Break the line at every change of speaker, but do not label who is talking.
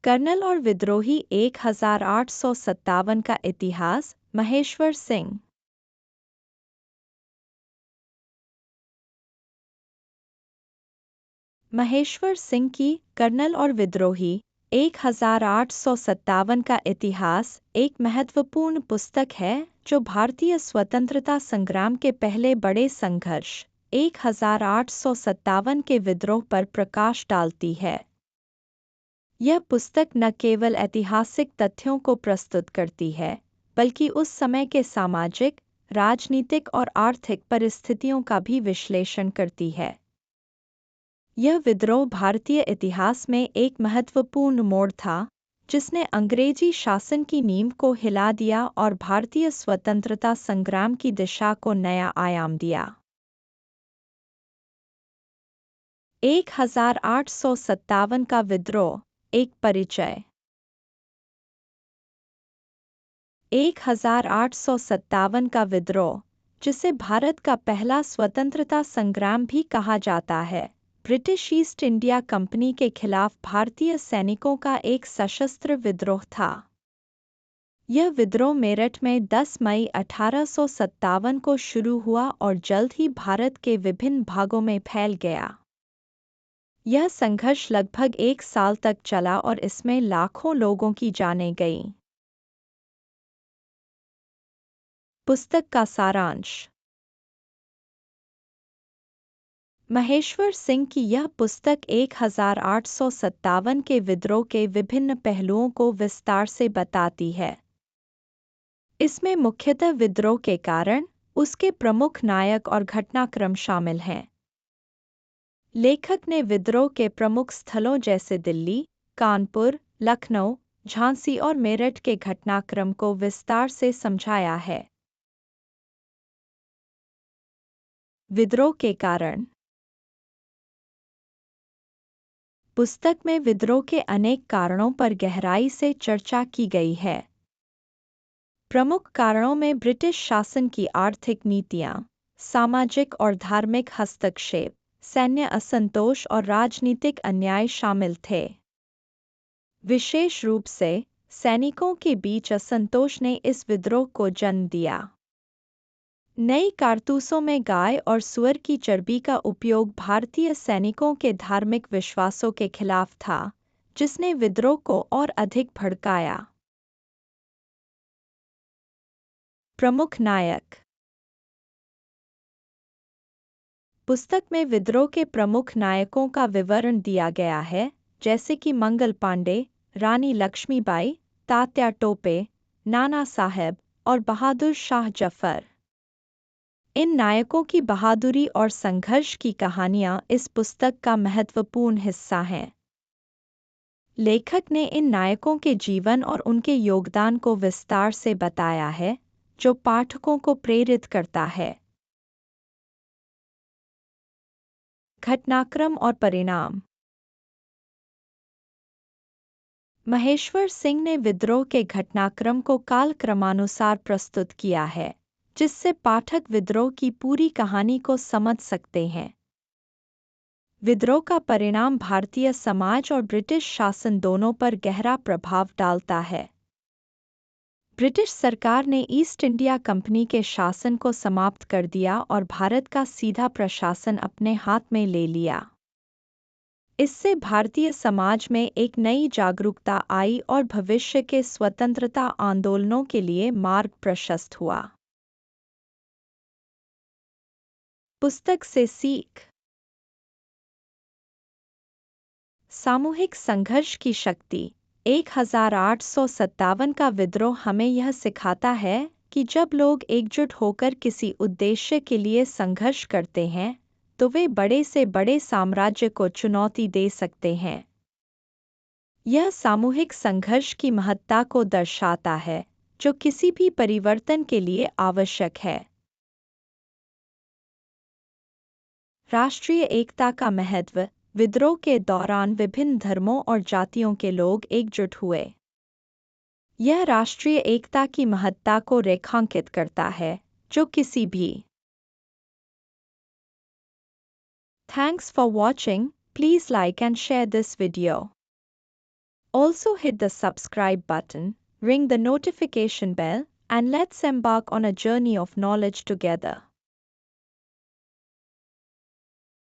Colonel और विद्रोही 1857 का इतिहास। महेश्वर सिंह। महेश्वर सिंह की कर्नल और विद्रोही 1857 का इतिहास एक महत्वपूर्ण पुस्तक है जो भारतीय स्वतंत्रता संग्राम के पहले बड़े संघर्ष 1857 के विद्रोह पर प्रकाश डालती है। यह पुस्तक न केवल ऐतिहासिक तथ्यों को प्रस्तुत करती है, बल्कि उस समय के सामाजिक, राजनीतिक और आर्थिक परिस्थितियों का भी विश्लेषण करती है। यह विद्रोह भारतीय इतिहास में एक महत्वपूर्ण मोड़ था, जिसने अंग्रेजी शासन की नींव को हिला दिया और भारतीय स्वतंत्रता संग्राम की दिशा को नया आयाम दिया। 1857 का विद्रोह। एक परिचय। 1857 का विद्रोह, जिसे भारत का पहला स्वतंत्रता संग्राम भी कहा जाता है, ब्रिटिश ईस्ट इंडिया कंपनी के खिलाफ भारतीय सैनिकों का एक सशस्त्र विद्रोह था। यह विद्रोह मेरठ में 10 मई 1857 को शुरू हुआ और जल्द ही भारत के विभिन्न भागों में फैल गया। यह संघर्ष लगभग 1 साल तक चला और इसमें लाखों लोगों की जानें गईं। पुस्तक का सारांश। महेश्वर सिंह की यह पुस्तक 1857 के विद्रोह के विभिन्न पहलुओं को विस्तार से बताती है। इसमें मुख्यतः विद्रोह के कारण, उसके प्रमुख नायक और घटनाक्रम शामिल हैं। लेखक ने विद्रोह के प्रमुख स्थलों जैसे दिल्ली, कानपुर, लखनऊ, झांसी और मेरठ के घटनाक्रम को विस्तार से समझाया है। विद्रोह के कारण। पुस्तक में विद्रोह के अनेक कारणों पर गहराई से चर्चा की गई है। प्रमुख कारणों में ब्रिटिश शासन की आर्थिक नीतियां, सामाजिक और धार्मिक हस्तक्षेप, सैन्य असंतोष और राजनीतिक अन्याय शामिल थे। विशेष रूप से सैनिकों के बीच असंतोष ने इस विद्रोह को जन्म दिया। नई कारतूसों में गाय और सूअर की चर्बी का उपयोग भारतीय सैनिकों के धार्मिक विश्वासों के खिलाफ था, जिसने विद्रोह को और अधिक भड़काया। प्रमुख नायक। पुस्तक में विद्रोह के प्रमुख नायकों का विवरण दिया गया है, जैसे कि मंगल पांडे, रानी लक्ष्मीबाई, तात्या टोपे, नाना साहेब और बहादुर शाह जफर। इन नायकों की बहादुरी और संघर्ष की कहानियां इस पुस्तक का महत्वपूर्ण हिस्सा हैं। लेखक ने इन नायकों के जीवन और उनके योगदान को विस्तार से बताया है, जो पाठकों को प्रेरित करता है। घटनाक्रम और परिणाम। महेश्वर सिंह ने विद्रोह के घटनाक्रम को कालक्रमानुसार प्रस्तुत किया है, जिससे पाठक विद्रोह की पूरी कहानी को समझ सकते हैं। विद्रोह का परिणाम भारतीय समाज और ब्रिटिश शासन दोनों पर गहरा प्रभाव डालता है। ब्रिटिश सरकार ने ईस्ट इंडिया कंपनी के शासन को समाप्त कर दिया और भारत का सीधा प्रशासन अपने हाथ में ले लिया। इससे भारतीय समाज में एक नई जागरूकता आई और भविष्य के स्वतंत्रता आंदोलनों के लिए मार्ग प्रशस्त हुआ। पुस्तक से सीख। सामूहिक संघर्ष की शक्ति। 1857 का विद्रोह हमें यह सिखाता है कि जब लोग एकजुट होकर किसी उद्देश्य के लिए संघर्ष करते हैं, तो वे बड़े से बड़े साम्राज्य को चुनौती दे सकते हैं। यह सामूहिक संघर्ष की महत्ता को दर्शाता है, जो किसी भी परिवर्तन के लिए आवश्यक है। राष्ट्रीय एकता का महत्व। विद्रोह के दौरान विभिन्न धर्मों और जातियों के लोग एकजुट हुए। यह राष्ट्रीय एकता की महत्ता को रेखांकित करता है, जो किसी भी। Thanks for watching. Please like and share this video. Also hit the subscribe button, ring the notification bell, and let's embark on a journey of knowledge together.